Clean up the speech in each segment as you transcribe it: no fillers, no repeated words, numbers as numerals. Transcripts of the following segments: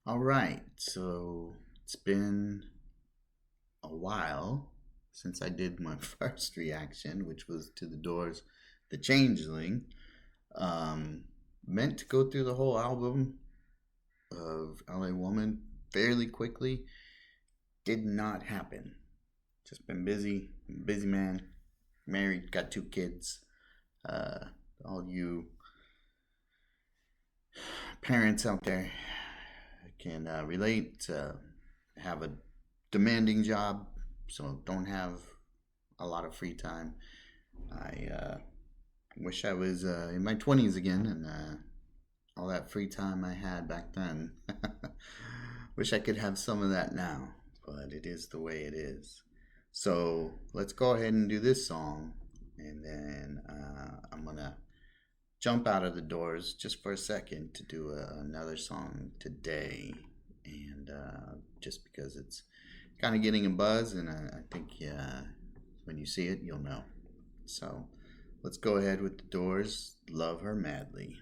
All right, so it's been a while since I did my first reaction, which was to The Doors, The Changeling. Um, Meant to go through the whole album of LA Woman fairly quickly. Did not happen. Just been busy, busy man, married, got two kids. Uh, all you parents out there can relate. Have a demanding job, so don't have a lot of free time. I wish I was in my 20s again and all that free time I had back then. Wish I could have some of that now, but it is the way it is. So let's go ahead and do this song, and then I'm gonna jump out of the doors just for a second to do another song today, and just because it's kind of getting a buzz, and I think when you see it, you'll know. So let's go ahead with the Doors. Love Her Madly.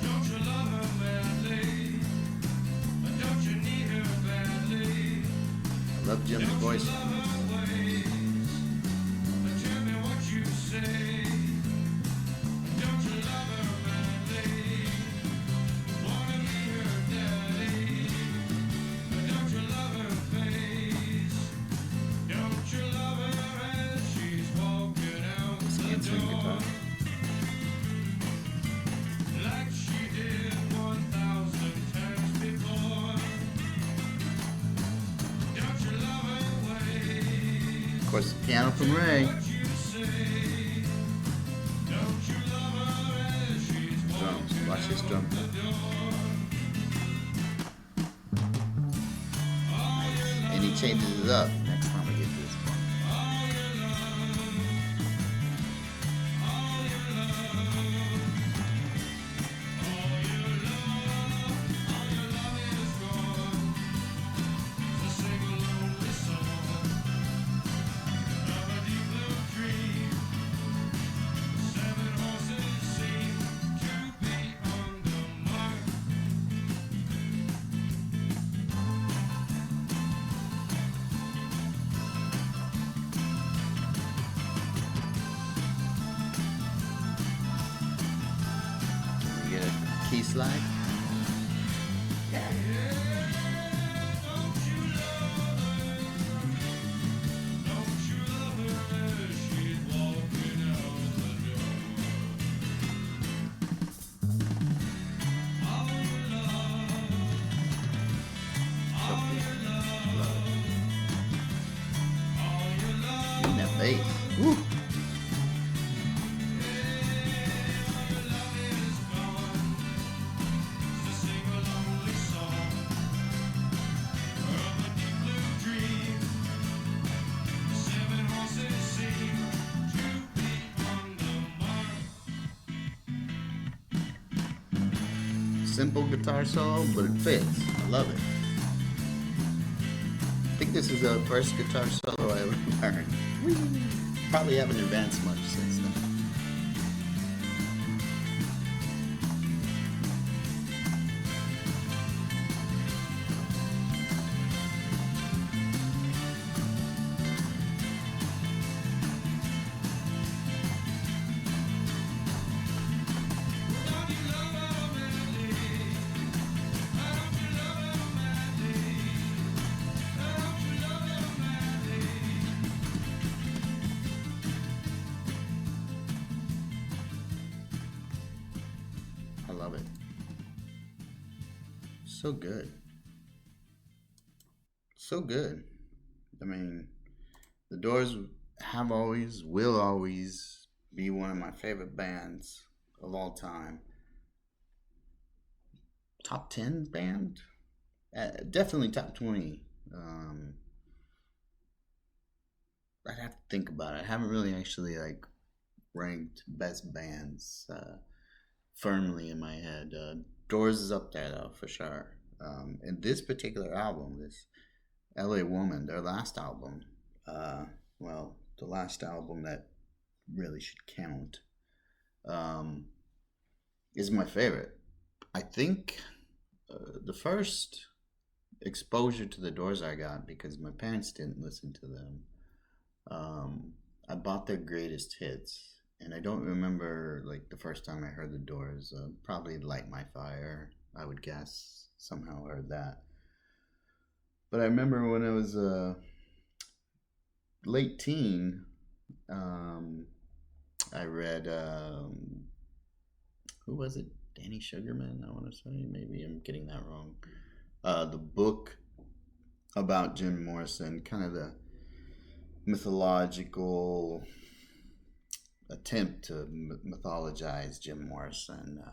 Don't you love her madly? Don't you need her badly? I love Jim's Don't you voice. love her ways? Tell me what you say. Don't you love her madly? Wanna be her daddy? Don't you love her face? Don't you love her as she's walking out the Answering door? guitar. Like she did 1,000 times before. Don't you love her ways? Of course, the piano from Ray. What you say? Don't you love her as she's Drums. walking Watch this drum. out the door? And he changes it up next time we get to this part. All your love, all your love, all your love is gone. To sing a lonely song of a deep blue dream. 7 horses seem to be on the mark. We get a key slide. Don't you love her? Don't you love her as she's walking out the door? All your love, all your love, all your love. And that bass. Woo! Is gone to sing a lonely song of a deep blue dream. 7 horses seem to be on the mark. Simple guitar solo, but it fits. I love it. I think this is the first guitar solo I ever learned. Probably haven't advanced much since then. Don't you love her madly? Don't you love her madly? Don't you love her madly? I love it. So good. So good. I mean, the Doors have always, will always be one of my favorite bands of all time. Top 10 band? Definitely top 20. I'd have to think about it. I haven't really actually like ranked best bands firmly in my head. Doors is up there though, for sure. And this particular album, this LA Woman, their last album, well, the last album that really should count, um, is my favorite. I think the first exposure to the Doors I got because my parents didn't listen to them. I bought their greatest hits, and I don't remember like the first time I heard the Doors. Probably "Light My Fire," I would guess. Somehow heard that, but I remember when I was a late teen, um, I read who was it? Danny Sugarman, I want to say. Maybe I'm getting that wrong. The book about Jim Morrison, kind of the mythological attempt to mythologize Jim Morrison.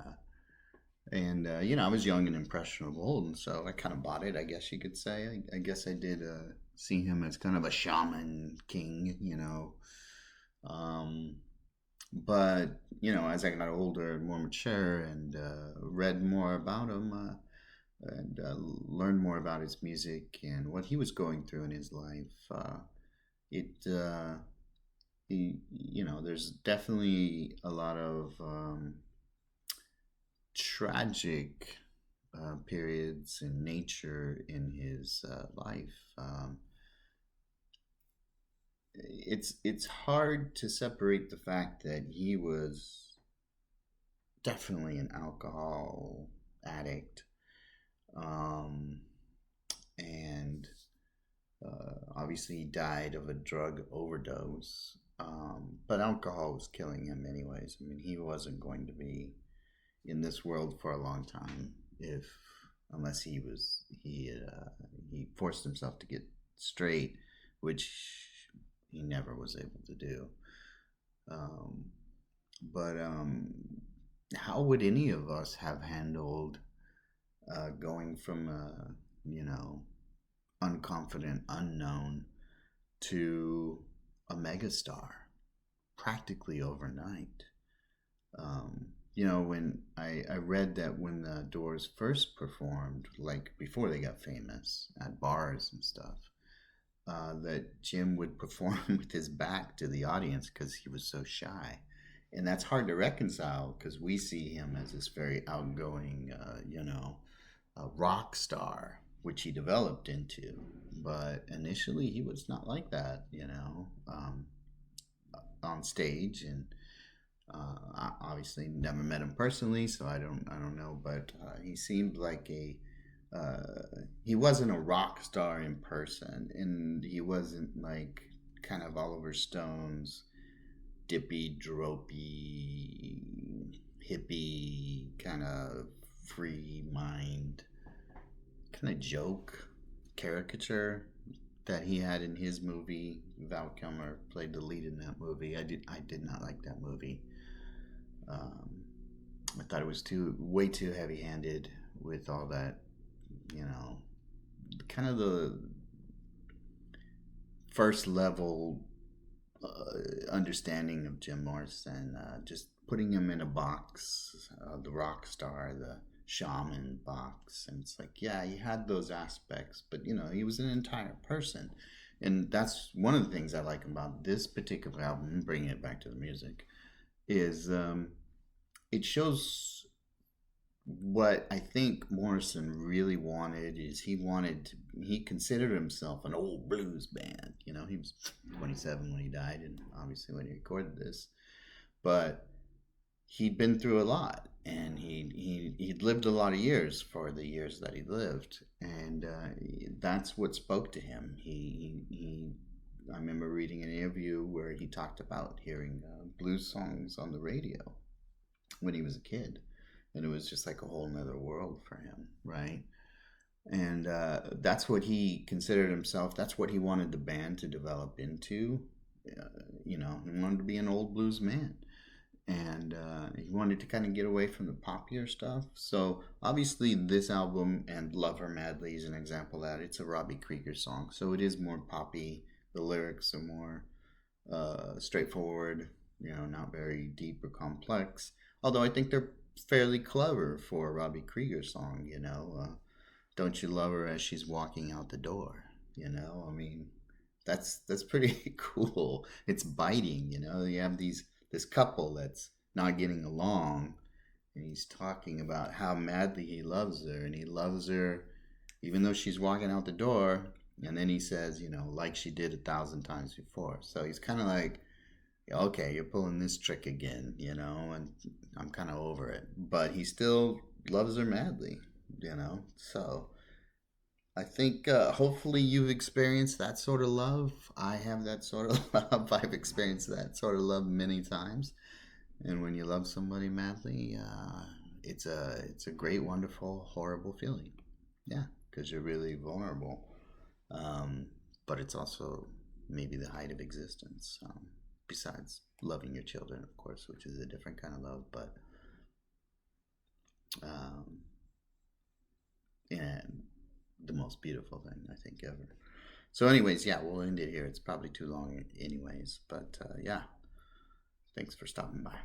I was young and impressionable, and so I kind of bought it, I guess you could say. I guess I did see him as kind of a shaman king. But, as I got older and more mature and read more about him and learned more about his music and what he was going through in his life, there's definitely a lot of tragic periods in nature in his life. It's hard to separate the fact that he was definitely an alcohol addict, and obviously he died of a drug overdose. But alcohol was killing him anyways. I mean, he wasn't going to be in this world for a long time unless he forced himself to get straight, which he never was able to do. But how would any of us have handled going from unconfident unknown to a megastar practically overnight? When I read that when the Doors first performed, like before they got famous at bars and stuff, that Jim would perform with his back to the audience because he was so shy. And that's hard to reconcile because we see him as this very outgoing, rock star, which he developed into. But initially, he was not like that, on stage. And I obviously never met him personally, so I don't know. But he seemed like he wasn't a rock star in person, and he wasn't like kind of Oliver Stone's dippy, dropey, hippie kind of free mind kind of joke caricature that he had in his movie. Val Kilmer played the lead in that movie. I did not like that movie. I thought it was way too heavy-handed with all that, kind of the first level understanding of Jim Morrison, just putting him in a box, the rock star, the shaman box. And it's like, yeah, he had those aspects, but he was an entire person. And that's one of the things I like about this particular album, bringing it back to the music, is it shows what I think Morrison really wanted. Is he considered himself an old blues band. He was 27 when he died, and obviously when he recorded this, but he'd been through a lot, and he'd lived a lot of years for the years that he lived, and that's what spoke to him. I remember reading an interview where he talked about hearing blues songs on the radio when he was a kid, and it was just like a whole nother world for him, right? And that's what he considered himself. That's what he wanted the band to develop into. He wanted to be an old blues man, and he wanted to kind of get away from the poppier stuff. So obviously this album and Love Her Madly is an example of that. It's a Robbie Krieger song, so it is more poppy. The lyrics are more straightforward, not very deep or complex, although I think they're fairly clever for a Robbie Krieger song. don't you love her as she's walking out the door? You know, I mean, that's pretty cool. It's biting, you know. You have this couple that's not getting along, and he's talking about how madly he loves her, and he loves her even though she's walking out the door. And then he says, you know, like she did 1,000 times before. So he's kind of like, okay, you're pulling this trick again, you know, and I'm kind of over it. But he still loves her madly, you know. So I think hopefully you've experienced that sort of love. I have that sort of love. I've experienced that sort of love many times. And when you love somebody madly, it's a great, wonderful, horrible feeling. Yeah, because you're really vulnerable. But it's also maybe the height of existence. Besides loving your children, of course, which is a different kind of love, but and the most beautiful thing I think ever. So, anyways, yeah, we'll end it here. It's probably too long, anyways, but yeah, thanks for stopping by.